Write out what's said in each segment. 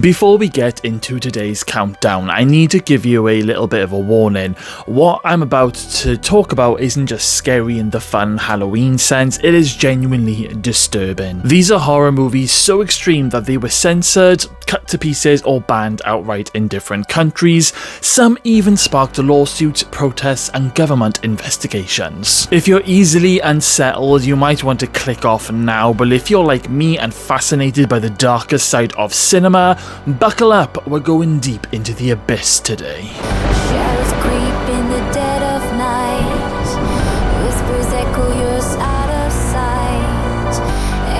Before we get into today's countdown, I need to give you a little bit of a warning. What I'm about to talk about isn't just scary in the fun Halloween sense, it is genuinely disturbing. These are horror movies so extreme that they were censored, cut to pieces, or banned outright in different countries. Some even sparked lawsuits, protests, and government investigations. If you're easily unsettled, you might want to click off now, but if you're like me and fascinated by the darker side of cinema, buckle up, we're going deep into the abyss today. Shadows creep in the dead of night. Whispers echo yours out of sight.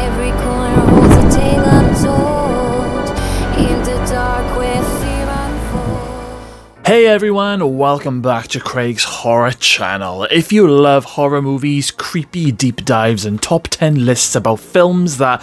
Every corner holds a tale untold. In the dark where fear unfolds. Hey everyone, welcome back to Craig's Horror Channel. If you love horror movies, creepy deep dives, and top 10 lists about films that,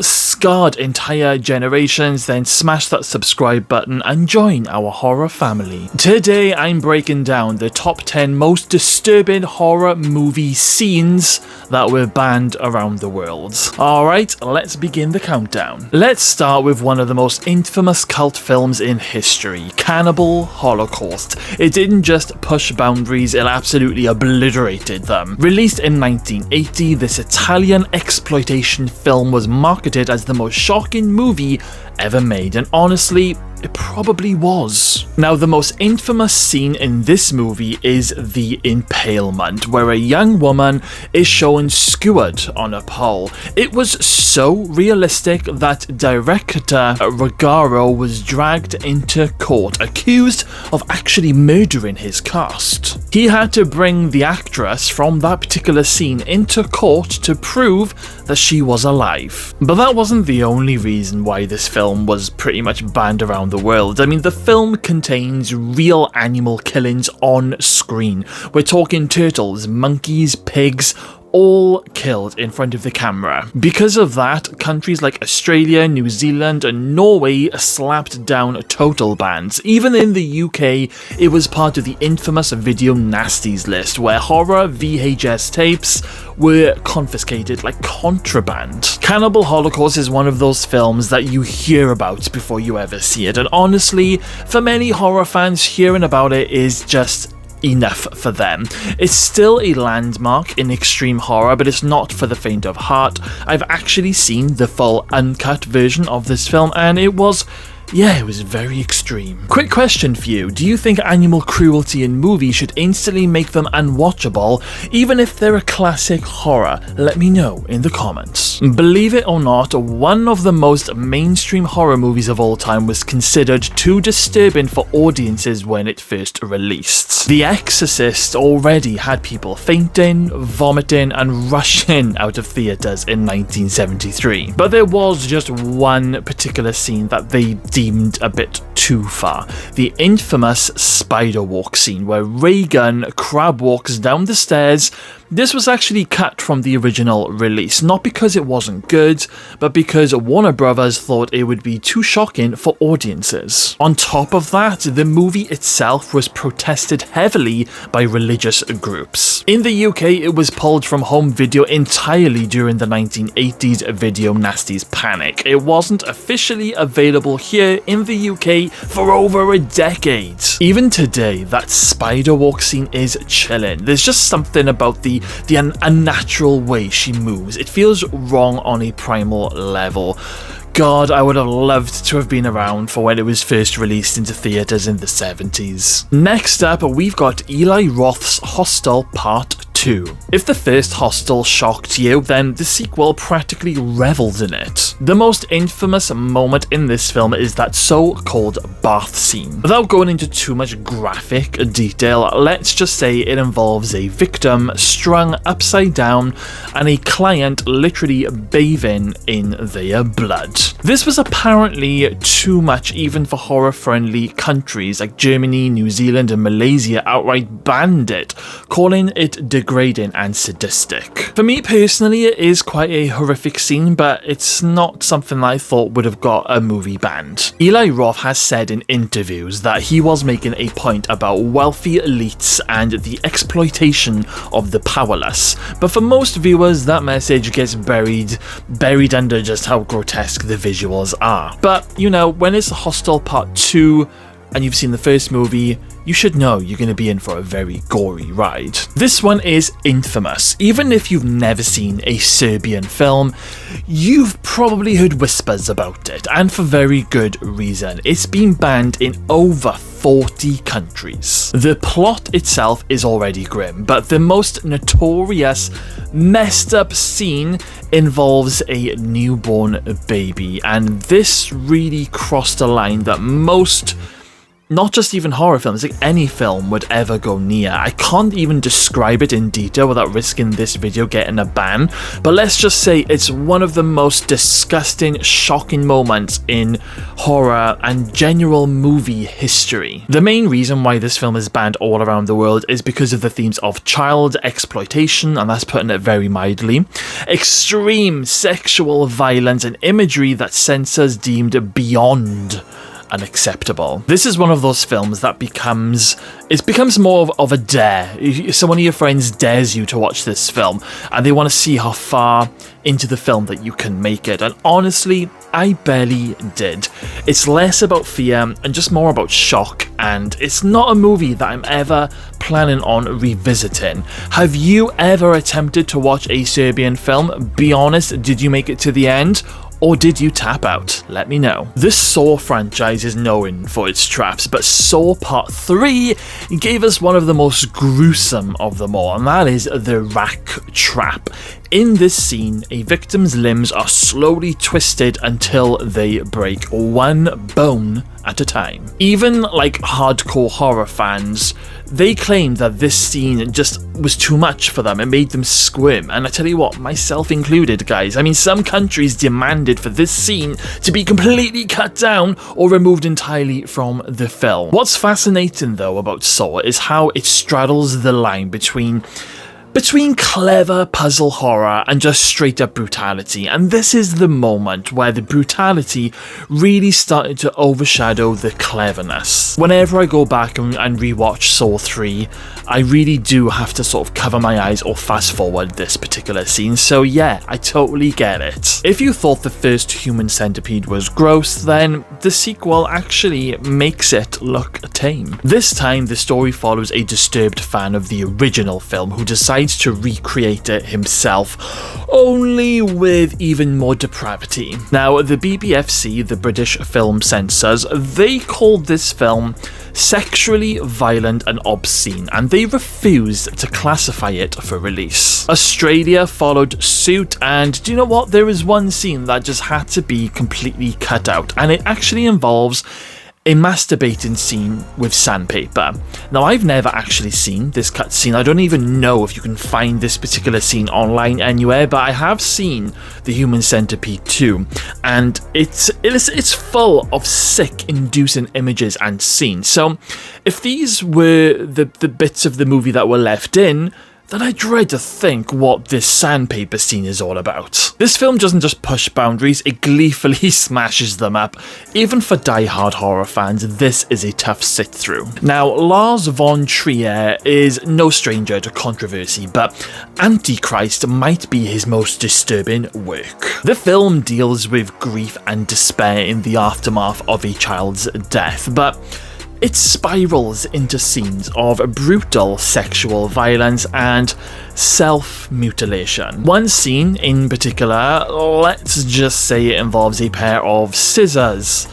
scarred entire generations, then smash that subscribe button and join our horror family. Today I'm breaking down the top 10 most disturbing horror movie scenes that were banned around the world. Alright, let's begin the countdown. Let's start with one of the most infamous cult films in history, Cannibal Holocaust. It didn't just push boundaries, it absolutely obliterated them. Released in 1980, this Italian exploitation film was marketed as the most shocking movie ever made, and honestly, it probably was. Now, the most infamous scene in this movie is the impalement, where a young woman is shown skewered on a pole. It was so realistic that director Ruggero was dragged into court, accused of actually murdering his cast. He had to bring the actress from that particular scene into court to prove that she was alive. But that wasn't the only reason why this film was pretty much banned around the world. I mean, the film contains real animal killings on screen. We're talking turtles, monkeys, pigs, all killed in front of the camera. Because of that, countries like Australia, New Zealand, and Norway slapped down total bans. Even in the UK, it was part of the infamous video nasties list, where horror VHS tapes were confiscated like contraband. Cannibal Holocaust is one of those films that you hear about before you ever see it, and honestly, for many horror fans, hearing about it is just enough for them. It's still a landmark in extreme horror, but it's not for the faint of heart. I've actually seen the full uncut version of this film, and it was very extreme. Quick question for you. Do you think animal cruelty in movies should instantly make them unwatchable, even if they're a classic horror? Let me know in the comments. Believe it or not, one of the most mainstream horror movies of all time was considered too disturbing for audiences when it first released. The Exorcist already had people fainting, vomiting, and rushing out of theaters in 1973. But there was just one particular scene that they deemed a bit too far. The infamous spider walk scene where Reagan crab walks down the stairs. This was actually cut from the original release, not because it wasn't good, but because Warner Brothers thought it would be too shocking for audiences. On top of that, the movie itself was protested heavily by religious groups. In the UK, it was pulled from home video entirely during the 1980s video nasties panic. It wasn't officially available here in the UK for over a decade. Even today, that spider walk scene is chilling. There's just something about the unnatural way she moves. It feels wrong on a primal level. God, I would have loved to have been around for when it was first released into theaters in the 70s. Next up, we've got Eli Roth's Hostel Part 2. If the first Hostel shocked you, then the sequel practically revels in it. The most infamous moment in this film is that so-called bath scene. Without going into too much graphic detail, let's just say it involves a victim strung upside down and a client literally bathing in their blood. This was apparently too much even for horror-friendly countries like Germany, New Zealand, and Malaysia outright banned it, calling it degrading degrading and sadistic. For me personally, it is quite a horrific scene, but it's not something that I thought would have got a movie banned. Eli Roth has said in interviews that he was making a point about wealthy elites and the exploitation of the powerless, but for most viewers that message gets buried under just how grotesque the visuals are. But, you know, when it's Hostel Part 2 and you've seen the first movie, you should know you're going to be in for a very gory ride. This one is infamous. Even if you've never seen a Serbian film, you've probably heard whispers about it, and for very good reason. It's been banned in over 40 countries. The plot itself is already grim, but the most notorious messed up scene involves a newborn baby, and this really crossed a line that most, not just even horror films, like any film would ever go near. I can't even describe it in detail without risking this video getting a ban, but let's just say it's one of the most disgusting, shocking moments in horror and general movie history. The main reason why this film is banned all around the world is because of the themes of child exploitation, and that's putting it very mildly, extreme sexual violence, and imagery that censors deemed beyond unacceptable. This is one of those films that becomes more of a dare. So one of your friends dares you to watch this film, and they want to see how far into the film that you can make it, and honestly, I barely did. It's less about fear and just more about shock, and it's not a movie that I'm ever planning on revisiting. Have you ever attempted to watch a Serbian film? Be honest, did you make it to the end? Or did you tap out? Let me know. This Saw franchise is known for its traps, but Saw Part 3 gave us one of the most gruesome of them all, and that is the rack trap. In this scene, a victim's limbs are slowly twisted until they break, one bone at a time. Even like hardcore horror fans, they claimed that this scene just was too much for them. It made them squirm, and I tell you what, myself included, guys. I mean, some countries demanded for this scene to be completely cut down or removed entirely from the film. What's fascinating though about Saw is how it straddles the line between clever puzzle horror and just straight up brutality, and this is the moment where the brutality really started to overshadow the cleverness. Whenever I go back and rewatch Saw 3, I really do have to sort of cover my eyes or fast forward this particular scene, so yeah, I totally get it. If you thought the first Human Centipede was gross, then the sequel actually makes it look tame. This time, the story follows a disturbed fan of the original film who decides to recreate it himself, only with even more depravity. Now, the BBFC, the British Film Censors, they called this film sexually violent and obscene, and they refused to classify it for release. Australia followed suit, and do you know what? There is one scene that just had to be completely cut out, and it actually involves a masturbating scene with sandpaper. Now, I've never actually seen this cut scene. I don't even know if you can find this particular scene online anywhere, but I have seen The Human Centipede 2, and it's full of sick, inducing images and scenes. So, if these were the bits of the movie that were left in, then I dread to think what this sandpaper scene is all about. This film doesn't just push boundaries, it gleefully smashes them up. Even for die-hard horror fans, this is a tough sit-through. Now, Lars von Trier is no stranger to controversy, but Antichrist might be his most disturbing work. The film deals with grief and despair in the aftermath of a child's death, but it spirals into scenes of brutal sexual violence and self-mutilation. One scene in particular, let's just say it involves a pair of scissors.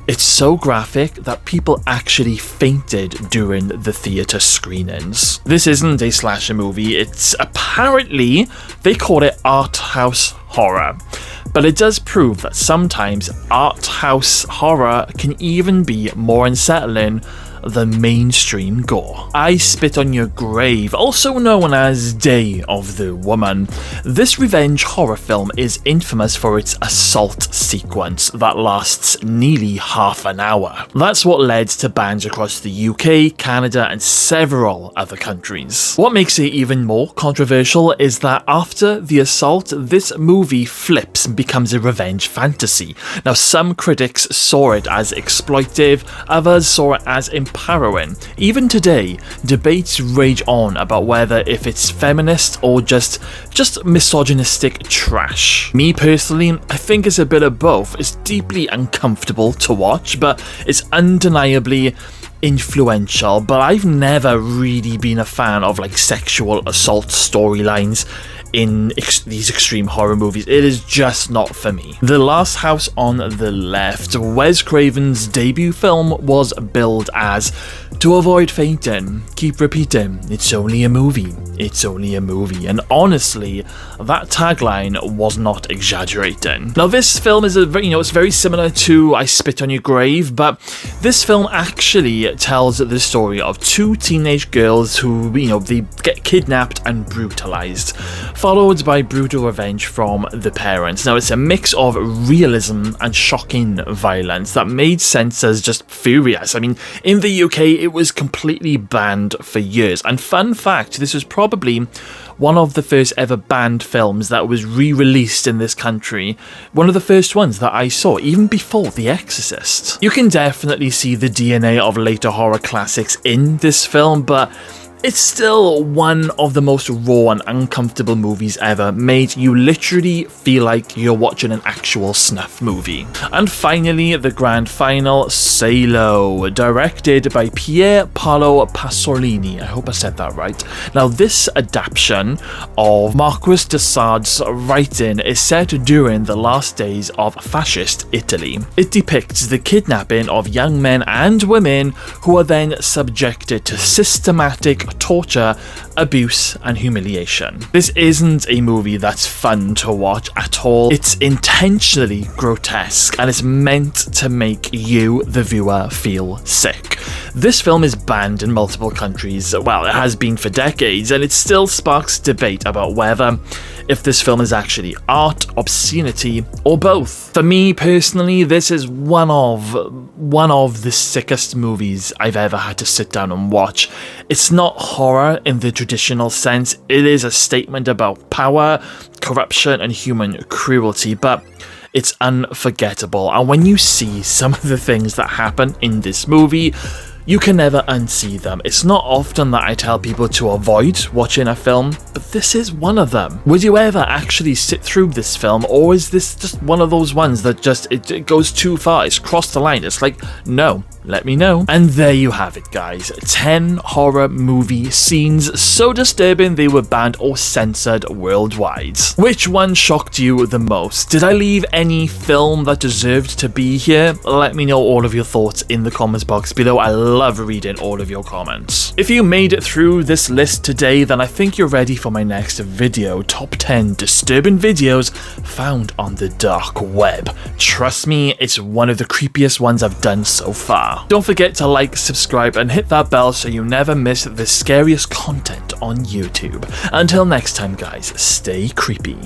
It's so graphic that people actually fainted during the theatre screenings. This isn't a slasher movie, it's apparently, they call it art house horror. But it does prove that sometimes art house horror can even be more unsettling the mainstream gore. I Spit on Your Grave, also known as Day of the Woman. This revenge horror film is infamous for its assault sequence that lasts nearly half an hour. That's what led to bans across the UK, Canada, and several other countries. What makes it even more controversial is that after the assault, this movie flips and becomes a revenge fantasy. Now, some critics saw it as exploitive, others saw it as empowering. Even today, debates rage on about whether if it's feminist or just misogynistic trash. Me personally, I think it's a bit of both. It's deeply uncomfortable to watch, but it's undeniably influential. But I've never really been a fan of like sexual assault storylines in these extreme horror movies. It is just not for me. The Last House on the Left, Wes Craven's debut film, was billed as "To avoid fainting, keep repeating, it's only a movie, it's only a movie." And honestly, that tagline was not exaggerating. Now, this film is it's very similar to I Spit on Your Grave, but this film actually tells the story of two teenage girls who, they get kidnapped and brutalized, followed by brutal revenge from the parents. Now, it's a mix of realism and shocking violence that made censors just furious. I mean, in the UK, it was completely banned for years. And fun fact, this was probably one of the first ever banned films that was re-released in this country. One of the first ones that I saw, even before The Exorcist. You can definitely see the DNA of later horror classics in this film, but it's still one of the most raw and uncomfortable movies ever made. You literally feel like you're watching an actual snuff movie. And finally, the grand final, Salo, directed by Pier Paolo Pasolini. I hope I said that right. Now, this adaptation of Marquis de Sade's writing is set during the last days of fascist Italy. It depicts the kidnapping of young men and women who are then subjected to systematic torture, abuse, and humiliation. This isn't a movie that's fun to watch at all. It's intentionally grotesque, and it's meant to make you, the viewer, feel sick. This film is banned in multiple countries. Well, it has been for decades, and it still sparks debate about whether if this film is actually art, obscenity, or both. For me personally, this is one of the sickest movies I've ever had to sit down and watch. It's not horror in the traditional sense. It is a statement about power, corruption, and human cruelty, but it's unforgettable. And when you see some of the things that happen in this movie, you can never unsee them. It's not often that I tell people to avoid watching a film, but this is one of them. Would you ever actually sit through this film, or is this just one of those ones that just, it goes too far, it's crossed the line? It's like, no, let me know. And there you have it, guys. 10 horror movie scenes so disturbing they were banned or censored worldwide. Which one shocked you the most? Did I leave any film that deserved to be here? Let me know all of your thoughts in the comments box below. I love reading all of your comments. If you made it through this list today, then I think you're ready for my next video, Top 10 Disturbing Videos Found on the Dark Web. Trust me, it's one of the creepiest ones I've done so far. Don't forget to like, subscribe, and hit that bell so you never miss the scariest content on YouTube. Until next time, guys, stay creepy.